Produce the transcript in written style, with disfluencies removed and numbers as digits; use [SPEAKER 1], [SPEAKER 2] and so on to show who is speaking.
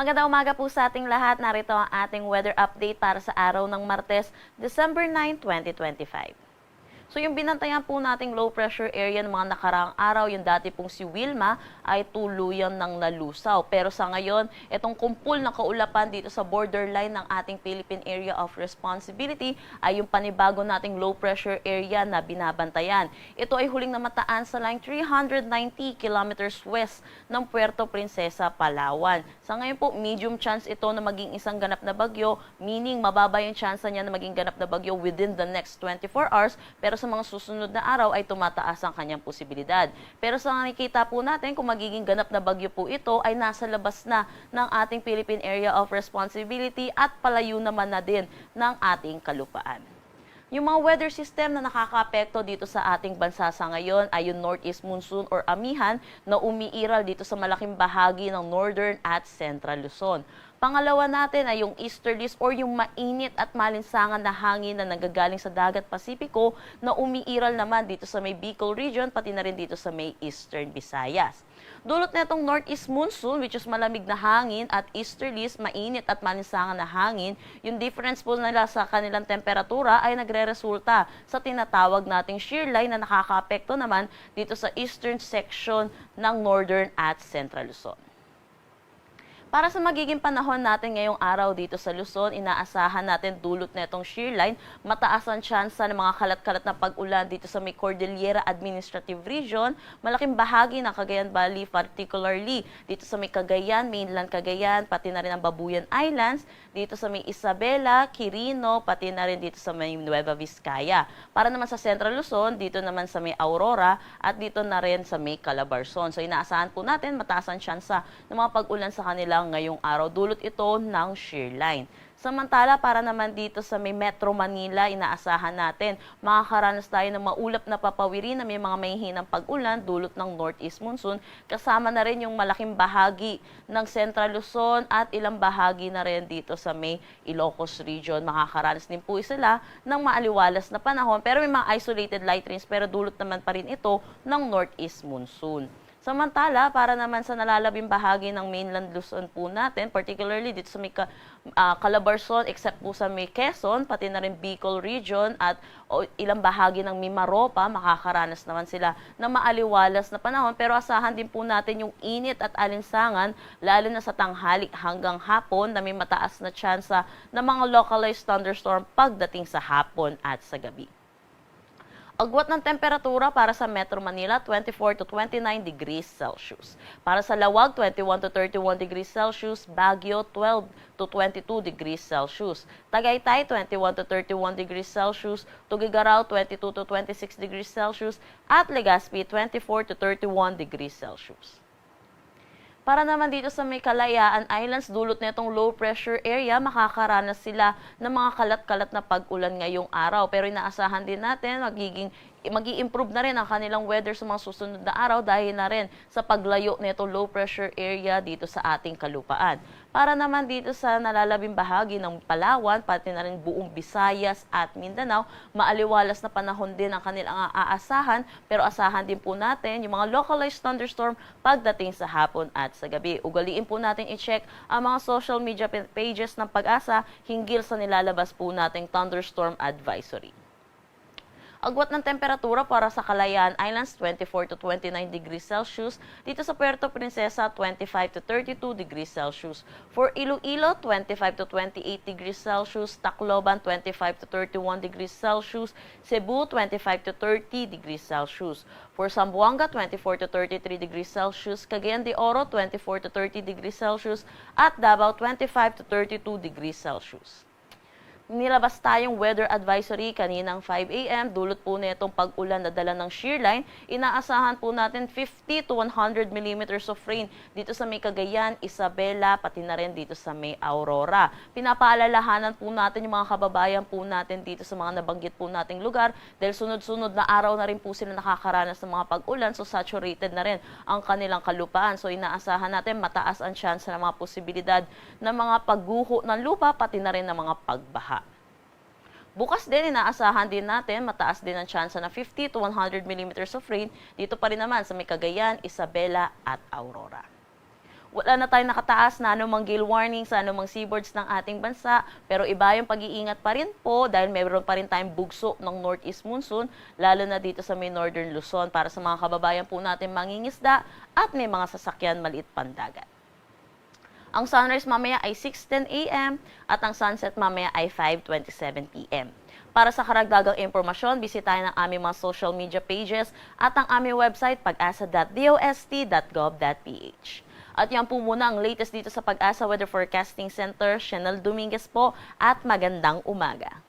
[SPEAKER 1] Magandang umaga po sa ating lahat. Narito ang ating weather update para sa araw ng Martes, December 9, 2025. So yung binantayan po nating low pressure area ng mga nakaraang araw, yung dati pong si Wilma, ay tuluyan ng nalusaw. Pero sa ngayon, itong kumpul na kaulapan dito sa borderline ng ating Philippine Area of Responsibility ay yung panibago nating low pressure area na binabantayan. Ito ay huling namataan sa line 390 kilometers west ng Puerto Princesa, Palawan. Sa ngayon po, medium chance ito na maging isang ganap na bagyo, meaning mababa yung chance niya na maging ganap na bagyo within the next 24 hours, pero sa mga susunod na araw ay tumataas ang kanyang posibilidad. Pero sa nakikita po natin, kung magiging ganap na bagyo po ito, ay nasa labas na ng ating Philippine Area of Responsibility at palayo naman na din ng ating kalupaan. Yung mga weather system na nakakaapekto dito sa ating bansa sa ngayon ay yung northeast monsoon or amihan na umiiral dito sa malaking bahagi ng northern at central Luzon. Pangalawa natin ay yung easterlies or yung mainit at malinsangan na hangin na nanggagaling sa dagat Pasipiko na umiiral naman dito sa may Bicol region pati na rin dito sa may eastern Visayas. Dulot na itong northeast monsoon which is malamig na hangin at easterlies, mainit at malinsangan na hangin, yung difference po nila sa kanilang temperatura ay nagre-resulta sa tinatawag nating shear line na nakakaapekto naman dito sa eastern section ng northern at central Luzon. Para sa magiging panahon natin ngayong araw dito sa Luzon, inaasahan natin dulot na itong shear line, mataas ang tsansa ng mga kalat-kalat na pag-ulan dito sa may Cordillera Administrative Region, malaking bahagi ng Cagayan Valley, particularly dito sa may Cagayan, mainland Cagayan, pati na rin ang Babuyan Islands, dito sa may Isabela, Quirino, pati na rin dito sa may Nueva Vizcaya. Para naman sa Central Luzon, dito naman sa may Aurora at dito na rin sa may Calabarzon. So inaasahan po natin mataas ang tsansa ng mga pag-ulan sa kanilang ngayong araw. Dulot ito ng shear line. Samantala, para naman dito sa may Metro Manila, inaasahan natin makakaranas tayo ng maulap na papawirin na may mga mahihinang pag-ulan dulot ng northeast monsoon. Kasama na rin yung malaking bahagi ng Central Luzon at ilang bahagi na rin dito sa may Ilocos region. Makakaranas din po sila ng maaliwalas na panahon pero may mga isolated light rains pero dulot naman pa rin ito ng northeast monsoon. Samantala, para naman sa nalalabing bahagi ng mainland Luzon po natin, particularly dito sa may Calabarzon, except po sa may Quezon, pati na rin Bicol region at ilang bahagi ng Mimaropa, makakaranas naman sila ng maaliwalas na panahon. Pero asahan din po natin yung init at alinsangan, lalo na sa tanghali hanggang hapon na may mataas na tsansa ng mga localized thunderstorm pagdating sa hapon at sa gabi. Agwat ng temperatura para sa Metro Manila, 24 to 29 degrees Celsius. Para sa Lawag, 21 to 31 degrees Celsius. Baguio, 12 to 22 degrees Celsius. Tagaytay, 21 to 31 degrees Celsius. Tuguegarao, 22 to 26 degrees Celsius. At Legazpi, 24 to 31 degrees Celsius. Para naman dito sa may Kalayaan Islands, dulot na itong low pressure area, makakaranas sila ng mga kalat-kalat na pag-ulan ngayong araw. Pero inaasahan din natin mag-i-improve na rin ang kanilang weather sa mga susunod na araw dahil na rin sa paglayo nito low pressure area dito sa ating kalupaan. Para naman dito sa nalalabing bahagi ng Palawan, pati na rin buong Visayas at Mindanao, maaliwalas na panahon din ang kanilang aasahan, pero asahan din po natin yung mga localized thunderstorm pagdating sa hapon at sa gabi. Ugaliin po natin i-check ang mga social media pages ng Pag-asa hinggil sa nilalabas po nating thunderstorm advisory. Agwat ng temperatura para sa Kalayaan Islands, 24 to 29 degrees Celsius. Dito sa Puerto Princesa, 25 to 32 degrees Celsius. For Iloilo, 25 to 28 degrees Celsius. Tacloban, 25 to 31 degrees Celsius. Cebu, 25 to 30 degrees Celsius. For Zamboanga, 24 to 33 degrees Celsius. Cagayan de Oro, 24 to 30 degrees Celsius. At Davao, 25 to 32 degrees Celsius. Nilabas tayong weather advisory kaninang 5 a.m. Dulot po nitong pag-ulan na dala ng shear line. Inaasahan po natin 50 to 100 millimeters of rain dito sa may Cagayan, Isabela, pati na rin dito sa may Aurora. Pinapaalalahanan po natin yung mga kababayan po natin dito sa mga nabanggit po nating lugar dahil sunod-sunod na araw na rin po sila nakakaranas ng mga pag-ulan, so saturated na rin ang kanilang kalupaan. So inaasahan natin mataas ang chance ng mga posibilidad ng mga pagguho ng lupa, pati na rin ng mga pagbaha. Bukas din, inaasahan din natin, mataas din ang tsansa na 50 to 100 millimeters of rain dito pa rin naman sa may Cagayan, Isabela at Aurora. wala na tayong nakataas na anumang gale warning sa anumang seaboards ng ating bansa, pero iba yung pag-iingat pa rin po dahil meron pa rin tayong bugso ng northeast monsoon, lalo na dito sa may northern Luzon para sa mga kababayan po natin mangingisda at may mga sasakyan maliit pandagat. Ang sunrise mamaya ay 6:10 a.m. at ang sunset mamaya ay 5:27 p.m. Para sa karagdagang impormasyon, bisitahin ang aming mga social media pages at ang aming website pag-asa.dost.gov.ph. At yan po muna ang latest dito sa Pag-asa Weather Forecasting Center. Shanel Dominguez po at magandang umaga.